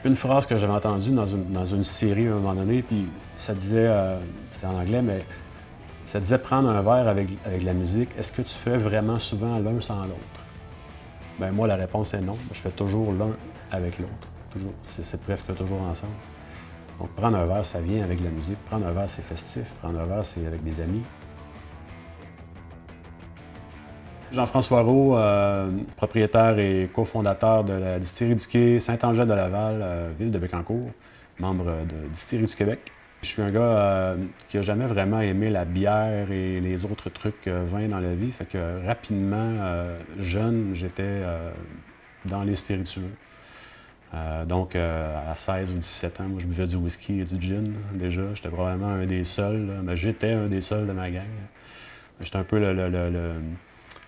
une phrase que j'avais entendue dans une série à un moment donné, puis ça disait, c'était en anglais, mais ça disait prendre un verre avec la musique. Est-ce que tu fais vraiment souvent l'un sans l'autre? Ben moi, la réponse est non. Je fais toujours l'un avec l'autre. Toujours. C'est presque toujours ensemble. Donc, prendre un verre, ça vient avec la musique. Prendre un verre, c'est festif. Prendre un verre, c'est avec des amis. Jean-François Roux, propriétaire et cofondateur de la Distillerie du Quai Saint-Angèle de Laval, ville de Bécancour, membre de Distillerie du Québec. Je suis un gars qui n'a jamais vraiment aimé la bière et les autres trucs vins dans la vie. Fait que rapidement, jeune, j'étais dans les spiritueux. Donc, à 16 ou 17 ans, moi, je buvais du whisky et du gin déjà. J'étais probablement un des seuls, mais j'étais un des seuls de ma gang. J'étais un peu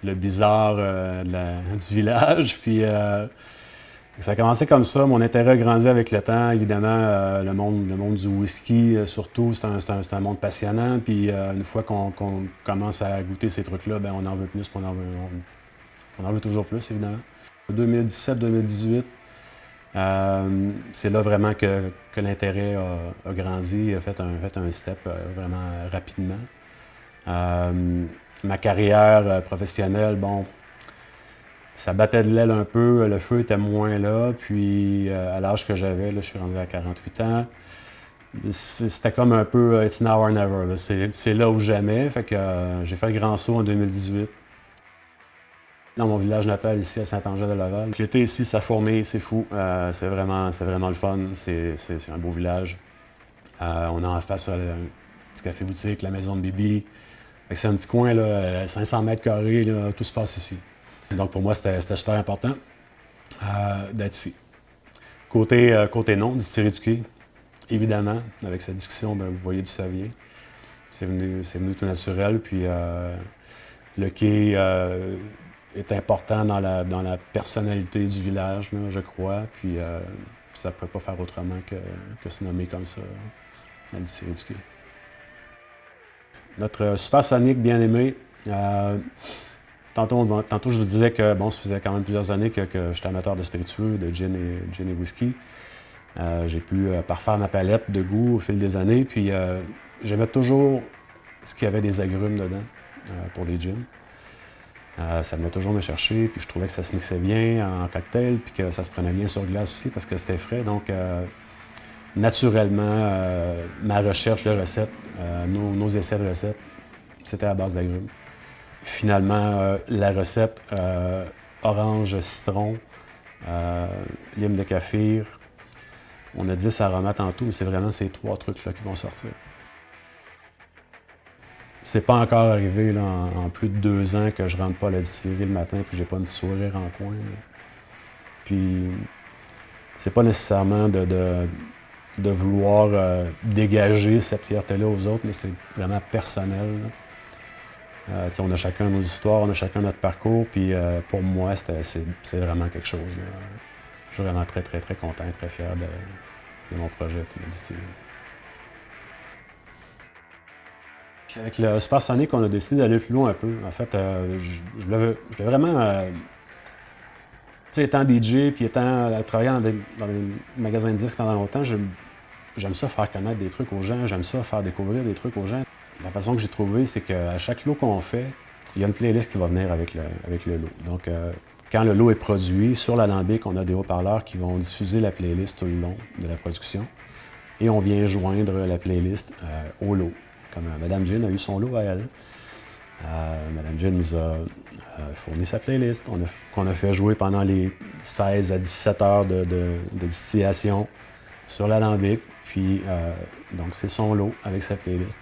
le bizarre du village. Puis ça a commencé comme ça. Mon intérêt a grandi avec le temps. Évidemment, le monde du whisky, surtout, c'est un monde passionnant. Puis une fois qu'on commence à goûter ces trucs-là, ben, on en veut plus, puis on en veut toujours plus, évidemment. 2017-2018, c'est là vraiment que l'intérêt a grandi, a fait un step vraiment rapidement. Ma carrière professionnelle, bon, ça battait de l'aile un peu, le feu était moins là, puis à l'âge que j'avais, je suis rendu à 48 ans, c'était comme un peu it's now or never, c'est là ou jamais, fait que j'ai fait le grand saut en 2018. Dans mon village natal, ici à Saint-Angèle-de-Laval. L'été ici, ça fourmille, c'est fou, c'est vraiment le fun, c'est un beau village. On a en face un petit café-boutique, la maison de Bibi. C'est un petit coin, là, 500 mètres carrés, là, tout se passe ici. Donc pour moi, c'était super important d'être ici. Côté non, Distillerie du Quai, évidemment, avec cette discussion, ben, vous voyez d'où ça vient. C'est venu tout naturel, puis le quai est important dans la personnalité du village, là, je crois, puis ça ne pouvait pas faire autrement que se nommer comme ça, la Distillerie du Quai. Notre supersonique bien-aimé, tantôt je vous disais que bon, ça faisait quand même plusieurs années que j'étais amateur de spiritueux, de gin et whisky. J'ai pu parfaire ma palette de goût au fil des années, puis j'aimais toujours ce qu'il y avait des agrumes dedans pour les gins. Ça venait toujours me chercher, puis je trouvais que ça se mixait bien en cocktail, puis que ça se prenait bien sur glace aussi parce que c'était frais. Donc, naturellement, ma recherche de recettes, nos essais de recettes, c'était à base d'agrumes. Finalement, la recette orange citron, lime de kaffir, on a 10 aromates en tout, mais c'est vraiment ces 3 trucs-là qui vont sortir. C'est pas encore arrivé là, en plus de 2 ans que je rentre pas à la distillerie le matin et que j'ai pas un petit sourire en coin. Là. Puis c'est pas nécessairement de vouloir dégager cette fierté-là aux autres, mais c'est vraiment personnel. On a chacun nos histoires, on a chacun notre parcours, puis pour moi, c'est vraiment quelque chose. Là. Je suis vraiment très, très, très content, très fier de mon projet de la distillerie. Avec le Supersonic, on a décidé d'aller plus loin un peu. En fait, je voulais vraiment... tu sais, étant DJ puis travaillant dans des magasins de disques pendant longtemps, j'aime ça faire connaître des trucs aux gens, j'aime ça faire découvrir des trucs aux gens. La façon que j'ai trouvé, c'est qu'à chaque lot qu'on fait, il y a une playlist qui va venir avec le lot. Donc, quand le lot est produit, sur l'alambic, on a des haut-parleurs qui vont diffuser la playlist tout le long de la production. Et on vient joindre la playlist au lot. Comme Madame Gin a eu son lot à elle. Madame Gin nous a fourni sa playlist, qu'on a fait jouer pendant les 16 à 17 heures de distillation sur l'alambic. Puis, donc, c'est son lot avec sa playlist.